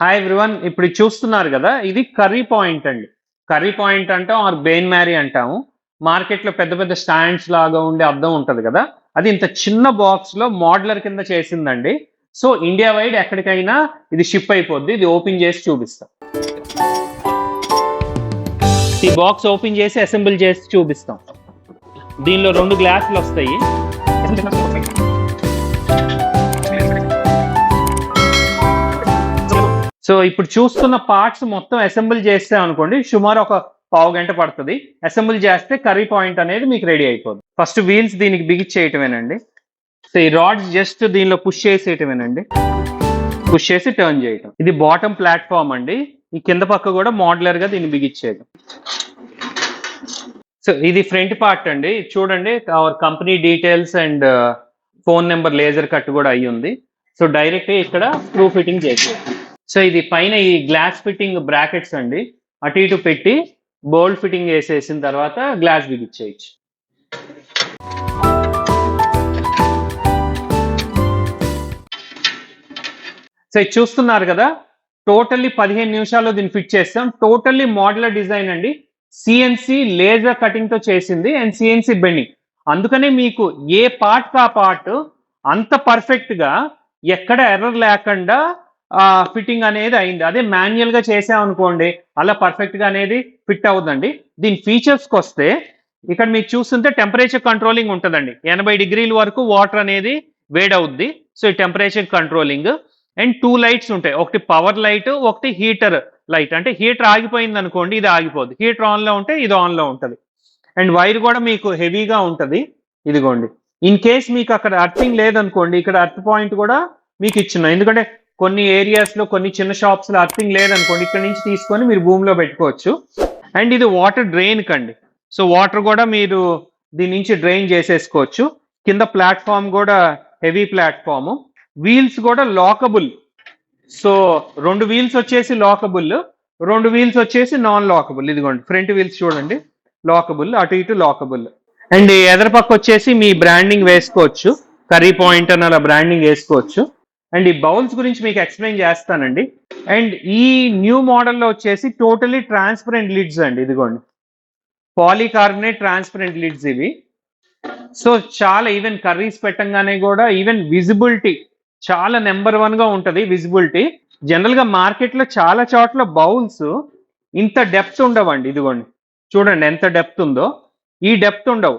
Hi everyone. ఇప్పుడు చూస్తున్నారు కదా, ఇది కర్రీ పాయింట్ అండి. కర్రీ పాయింట్ అంటాం ఆర్ బెయిన్ మ్యారీ అంటాము. మార్కెట్లో పెద్ద పెద్ద స్టాండ్స్ లాగా ఉండే అద్దం ఉంటుంది కదా, అది ఇంత చిన్న బాక్స్ లో మోడ్యులర్ కింద చేసిందండి. సో ఇండియా వైడ్ ఎక్కడికైనా ఇది షిప్ అయిపోద్ది. ఇది ఓపెన్ చేసి చూపిస్తాం. ఈ బాక్స్ ఓపెన్ చేసి అసెంబుల్ చేసి చూపిస్తాం. దీనిలో 2 గ్లాసులు వస్తాయి. సో ఇప్పుడు చూస్తున్న పార్ట్స్ మొత్తం అసెంబుల్ చేస్తే అనుకోండి సుమారు ఒక పావు గంట పడుతుంది. అసెంబుల్ చేస్తే కర్రీ పాయింట్ అనేది మీకు రెడీ అయిపోతుంది. ఫస్ట్ వీల్స్ దీనికి బిగించేయటమేనండి. సో ఈ రాడ్స్ జస్ట్ దీనిలో పుష్ చేసేయటమేనండి. పుష్ చేసి టర్న్ చేయటం. ఇది బాటమ్ ప్లాట్ఫామ్ అండి. ఈ కింద పక్క కూడా మోడ్యులర్ గా దీన్ని బిగించేయటం. సో ఇది ఫ్రంట్ పార్ట్ అండి. చూడండి, our company details and phone number laser cut కూడా అయ్యి ఉంది. సో డైరెక్ట్ ఇక్కడ స్క్రూ ఫిట్టింగ్ చేసేది. సో ఇది పైన ఈ గ్లాస్ ఫిట్టింగ్ బ్రాకెట్స్ అండి. అటు ఇటు పెట్టి బోల్డ్ ఫిట్టింగ్ వేసేసిన తర్వాత గ్లాస్ బిగించేయచ్చు. సో ఇది చూస్తున్నారు కదా, టోటల్లీ 15 నిమిషాల్లో దీన్ని ఫిట్ చేస్తాం. టోటల్లీ మోడ్యులర్ డిజైన్ అండి. సిఎన్సి లేజర్ కటింగ్ తో చేసింది అండ్ సిఎన్సి బెండింగ్. అందుకనే మీకు ఏ పార్ట్ కా పార్ట్ అంత పర్ఫెక్ట్ గా ఎక్కడ ఎర్రర్ లేకుండా ఫిట్టింగ్ అనేది అయింది. అదే మాన్యువల్ గా చేసామనుకోండి అలా పర్ఫెక్ట్ గా అనేది ఫిట్ అవుతుందండి. దీని ఫీచర్స్ కి వస్తే ఇక్కడ మీకు చూస్తుంటే టెంపరేచర్ కంట్రోలింగ్ ఉంటుందండి. 80 డిగ్రీల వరకు వాటర్ అనేది వేడవుద్ది. సో ఈ టెంపరేచర్ కంట్రోలింగ్ అండ్ 2 లైట్స్ ఉంటాయి. ఒకటి పవర్ లైట్, ఒకటి హీటర్ లైట్. అంటే హీటర్ ఆగిపోయింది అనుకోండి ఇది ఆగిపోద్ది. హీటర్ ఆన్ లో ఉంటే ఇది ఆన్ లో ఉంటుంది. అండ్ వైర్ కూడా మీకు హెవీగా ఉంటుంది. ఇదిగోండి, ఇన్ కేస్ మీకు అక్కడ అర్థింగ్ లేదనుకోండి ఇక్కడ అర్త్ పాయింట్ కూడా మీకు ఇచ్చిన. ఎందుకంటే కొన్ని ఏరియాస్ లో కొన్ని చిన్న షాప్స్ లో అర్థింగ్ లేదనుకోండి ఇక్కడ నుంచి తీసుకొని మీరు భూమిలో పెట్టుకోవచ్చు. అండ్ ఇది వాటర్ డ్రైన్ కండి. సో వాటర్ కూడా మీరు దీని నుంచి డ్రైన్ చేసేసుకోవచ్చు. కింద ప్లాట్ఫామ్ కూడా హెవీ ప్లాట్ఫామ్. వీల్స్ కూడా లాకబుల్. సో 2 వీల్స్ వచ్చేసి లాకబుల్, 2 వీల్స్ వచ్చేసి నాన్ లాకబుల్. ఇదిగోండి ఫ్రంట్ వీల్స్ చూడండి లాకబుల్, అటు ఇటు లాకబుల్. అండ్ ఎదర పక్క వచ్చేసి మీ బ్రాండింగ్ వేసుకోవచ్చు. కర్రీ పాయింట్ అని అలా బ్రాండింగ్ వేసుకోవచ్చు. అండ్ ఈ బౌల్స్ గురించి మీకు ఎక్స్ప్లెయిన్ చేస్తానండి. అండ్ ఈ న్యూ మోడల్లో వచ్చేసి టోటలీ ట్రాన్స్పరెంట్ లిడ్స్ అండి. ఇదిగోండి పాలీకార్బోనేట్ ట్రాన్స్పరెంట్ లిడ్స్ ఇవి. సో చాలా ఈవెన్ కర్రీస్ పెట్టంగానే కూడా ఈవెన్ విజిబిలిటీ చాలా నెంబర్ 1 గా ఉంటుంది. విజిబిలిటీ జనరల్ గా మార్కెట్ లో చాలా చోట్ల బౌల్స్ ఇంత డెప్త్ ఉండవండి. ఇదిగోండి చూడండి ఎంత డెప్త్ ఉందో. ఈ డెప్త్ ఉండవు,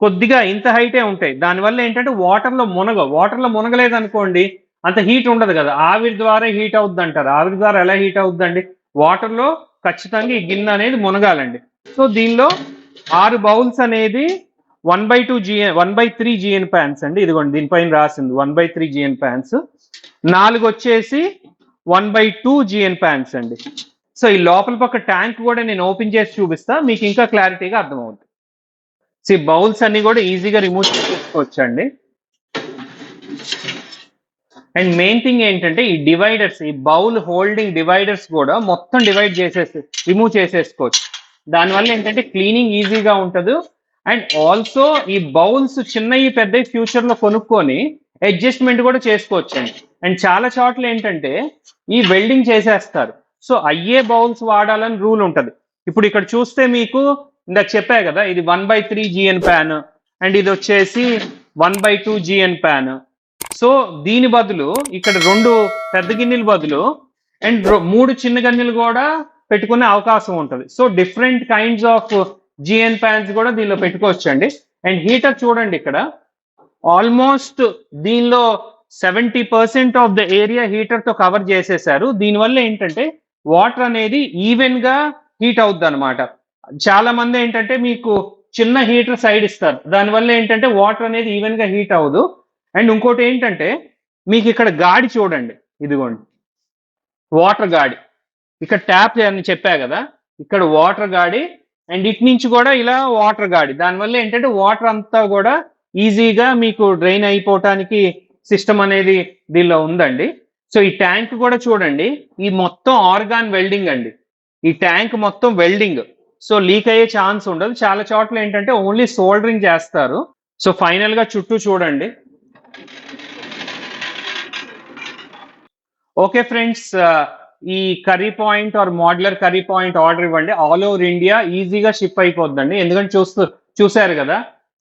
కొద్దిగా ఇంత హైటే ఉంటాయి. దానివల్ల ఏంటంటే వాటర్లో మునగలేదు అనుకోండి అంత హీట్ ఉండదు కదా. ఆవిరి ద్వారా హీట్ అవుద్ది అంటారు. ఆవిరి ద్వారా ఎలా హీట్ అవుద్దండి? వాటర్లో ఖచ్చితంగా ఈ గిన్నె అనేది మునగాలండి. సో దీనిలో 6 బౌల్స్ అనేది 1/3 GN ప్యాన్స్ అండి. ఇదిగోండి దీనిపైన రాసింది 1/3 GN ప్యాన్స్. 4 వచ్చేసి 1/2 GN ప్యాన్స్ అండి. సో ఈ లోపల పక్క ట్యాంక్ కూడా నేను ఓపెన్ చేసి చూపిస్తా, మీకు ఇంకా క్లారిటీగా అర్థమవుతుంది. సో ఈ బౌల్స్ అన్ని కూడా ఈజీగా రిమూవ్ చేసుకోవచ్చు అండి. అండ్ మెయిన్ థింగ్ ఏంటంటే ఈ డివైడర్స్, ఈ బౌల్ హోల్డింగ్ డివైడర్స్ కూడా మొత్తం రిమూవ్ చేసేసుకోవచ్చు. దానివల్ల ఏంటంటే క్లీనింగ్ ఈజీగా ఉంటుంది. అండ్ ఆల్సో ఈ బౌల్స్ చిన్నవి పెద్దవి ఫ్యూచర్ లో కొనుక్కొని అడ్జస్ట్మెంట్ కూడా చేసుకోవచ్చు అండి. అండ్ చాలా చోట్ల ఏంటంటే ఈ వెల్డింగ్ చేసేస్తారు. సో అయ్యే బౌల్స్ వాడాలని రూల్ ఉంటుంది. ఇప్పుడు ఇక్కడ చూస్తే మీకు ఇందాక చెప్పా కదా, ఇది 1/3 GN ప్యాన్ అండ్ ఇది వచ్చేసి 1/2 GN ప్యాన్. సో దీని బదులు ఇక్కడ 2 పెద్ద గిన్నెల బదులు అండ్ 3 చిన్న గిన్నెలు కూడా పెట్టుకునే అవకాశం ఉంటుంది. So different kinds of GN pans కూడా దీనిలో పెట్టుకోవచ్చు అండి. అండ్ హీటర్ చూడండి, ఇక్కడ ఆల్మోస్ట్ దీనిలో 70% ఆఫ్ ద ఏరియా హీటర్ తో కవర్ చేసేసారు. దీనివల్ల ఏంటంటే వాటర్ అనేది ఈవెన్ గా హీట్ అవుద్ది అనమాట. చాలా మంది ఏంటంటే మీకు చిన్న హీటర్ సైడ్ ఇస్తారు, దానివల్ల ఏంటంటే వాటర్ అనేది ఈవెన్ గా హీట్ అవ్వదు. అండ్ ఇంకోటి ఏంటంటే మీకు ఇక్కడ గాడి చూడండి, ఇదిగోండి వాటర్ గాడి. ఇక్కడ ట్యాప్ అని చెప్పా కదా, ఇక్కడ వాటర్ గాడి అండ్ ఇటు నుంచి కూడా ఇలా వాటర్ గాడి. దానివల్ల ఏంటంటే వాటర్ అంతా కూడా ఈజీగా మీకు డ్రైన్ అయిపోవటానికి సిస్టమ్ అనేది దీనిలో ఉందండి. సో ఈ ట్యాంక్ కూడా చూడండి, ఈ మొత్తం ఆర్గాన్ వెల్డింగ్ అండి. ఈ ట్యాంక్ మొత్తం వెల్డింగ్. సో లీక్ అయ్యే ఛాన్స్ ఉండదు. చాలా చోట్ల ఏంటంటే ఓన్లీ సోల్డరింగ్ చేస్తారు. సో ఫైనల్ గా చుట్టూ చూడండి, ఓకే ఫ్రెండ్స్, ఈ curry point or modular curry point order ఇవ్వండి. ఆల్ ఓవర్ ఇండియా ఈజీగా షిప్ అయిపోద్దండి. ఎందుకంటే చూసారు కదా,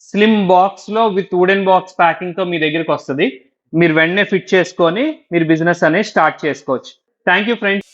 స్లిమ్ బాక్స్ లో విత్ వుడెన్ బాక్స్ ప్యాకింగ్ తో మీ దగ్గరికి వస్తుంది. మీరు వెంటనే ఫిట్ చేసుకొని మీరు బిజినెస్ అనేది స్టార్ట్ చేసుకోవచ్చు. Thank you friends.